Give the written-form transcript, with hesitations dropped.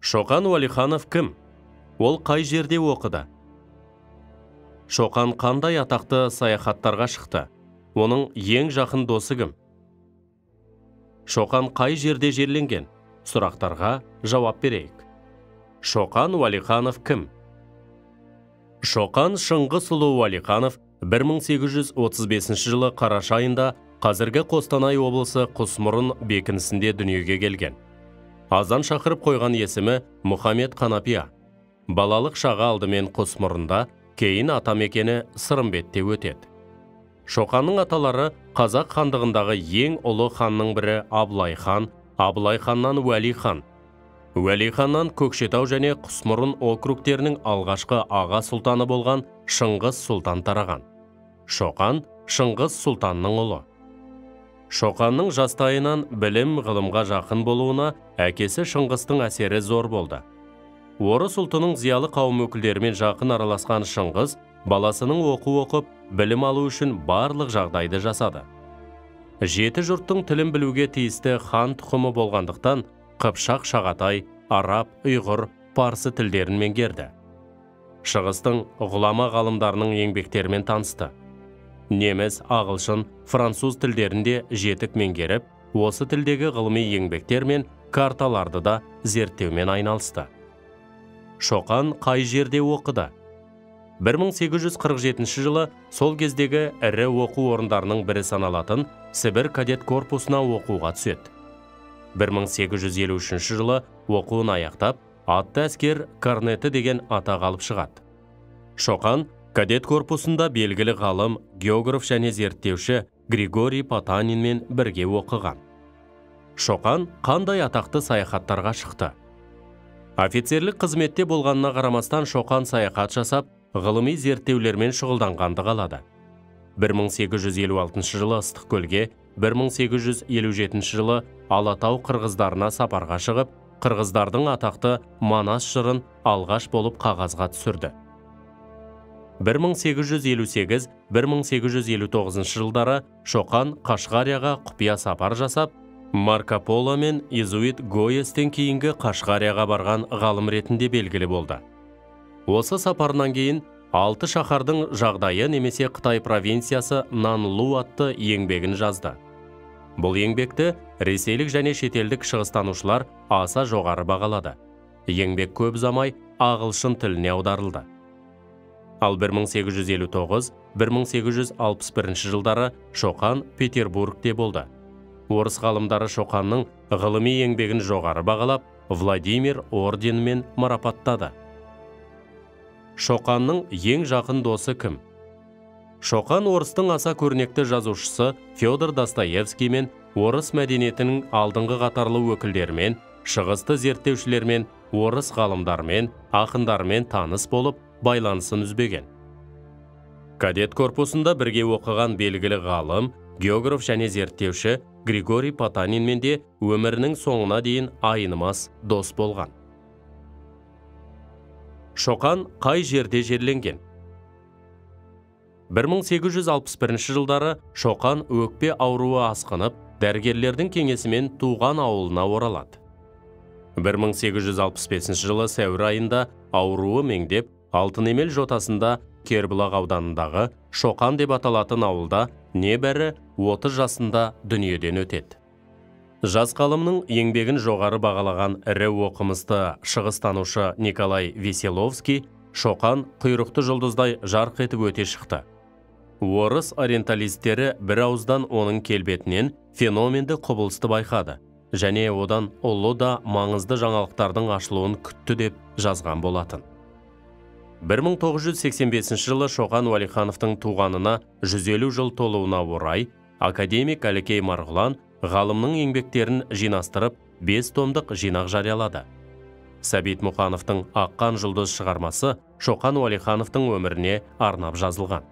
Шоқан Уәлиханов кім? Ол қай жерде оқыды? Шоқан қандай атақты саяхаттарға шықты? Оның ең жақын досы кім? Шоқан қай жерде жерленген? Сұрақтарға жауап берейік. Шоқан Уәлиханов кім? Шоқан Шыңғысұлы Уәлиханов 1835 жылы қараша айында қазіргі Қостанай облысы Құсмұрын бекінісінде дүниеге келген. Азан шақырып қойған есімі Мұхаммед Қанапия. Балалық шағы алдымен Құсмұрында, кейін атамекені Сырымбетте өтеді. Шоқанның аталары Қазақ хандығындағы ең ұлы ханның бірі Абылай хан, Абылай ханнан Уәли хан. Уәли ханнан Көкшетау және Құсмұрын округтерінің алғашқы аға сұлтаны болған Шыңғыс сұлтан тараған. Шоқан Шыңғыс сұлтанның ұлы. Шоқанның жастайынан білім ғылымға жақын болуына әкесі Шыңғыстың әсері зор болды. Орыс ұлтының зиялы қауым өкілдерімен жақын араласқан Шыңғыс баласының оқып, білім алу үшін барлық жағдайды жасады. Жеті жұрттың тілін білуге тиісті хан тұқымы болғандықтан Қыпшақ, Шағатай, Араб, Ұйғыр, Парсы тілдерін меңгерді. Шығыстың ғұлама ғалымдарының еңбектерімен танысты. Неміс, ағылшын, француз тілдерінде жетік меңгеріп, осы тілдегі ғылыми еңбектер мен карталарды да зерттеумен айналысты. Шоқан қай жерде оқыды? 1847 жылы сол кездегі ірі оқу орындарының бірі саналатын Сібір кадет корпусына оқуға түседі. 1853 жылы оқуын аяқтап, атты әскер корнеті деген атақ алып шығады. Шоқан кадет корпусында белгілі ғалым, географ және зерттеуші Григорий Потанинмен бірге оқыған. Шоқан қандай атақты саяхаттарға шықты? Офицерлік қызметте болғанына қарамастан Шоқан саяхат жасап, ғылыми зерттеулермен шұғылданғанды қалады. 1856 жылы Ыстықкөлге, 1857 жылы Алатау қырғыздарына сапарға шығып, қырғыздардың атақты Манас жырын алғаш болып қағазға түсірді. 1858-1859 жылдары Шоқан Қашғарияға құпия сапар жасап, Марко Поло мен Изуит Гоестен кейінгі Қашғарияға барған ғалым ретінде белгілі болды. Осы сапарынан кейін 6 шаһардың жағдайы немесе Қытай провинциясы Нанлу атты еңбегін жазды. Бұл еңбекті ресейлік және шетелдік шығыстанушылар аса жоғары бағалады. Еңбек көп ұзамай ағылшын тіліне аударылды. Ал 1859-1861 жылдары Шоқан Петербургте болды. Орыс ғалымдары Шоқанның ғылыми еңбегін жоғары бағалап, Владимир орденімен марапаттады. Шоқанның ең жақын досы кім? Шоқан орыстың аса көрнекті жазушысы Федор Достоевский мен орыс мәдениетінің алдыңғы қатарлы өкілдерімен, шығысты зерттеушілермен, орыс ғалымдармен, ақындармен таныс болып, байланысын үзбеген. Кадет корпусында бірге оқыған белгілі ғалым, географ және зерттеуші Григорий Потанинмен де өмірінің соңына дейін айнымас дос болған. Шоқан қай жерде жерленген? 1861 жылдары Шоқан өкпе ауруы асқынып, дәрігерлердің кеңесімен туған ауылына оралады. 1865 жылы сәуір айында ауруы меңдеп, Алтынемел жотасында Кербұлақ ауданындағы Шоқан деп аталатын ауылда небәрі 30 жасында дүниеден өтеді. Жас ғалымның еңбегін жоғары бағалаған ірі оқымысты шығыстанушы Николай Веселовский Шоқан құйрықты жұлдыздай жарқ етіп өте шықты. Орыс ориенталистері бір ауыздан оның келбетінен феноменді құбылысты байқады, және одан ұлы да маңызды жаңалықтардың ашылуын күтті деп жазған болатын. 1985 жылы Шоқан Уәлихановтың туғанына 150 жыл толуына орай, академик Әлікей Марғұлан ғалымның еңбектерін жинастырып 5 томдық жинақ жариялады. Сәбит Мұқановтың Аққан жұлдыз шығармасы Шоқан Уәлихановтың өміріне арнап жазылған.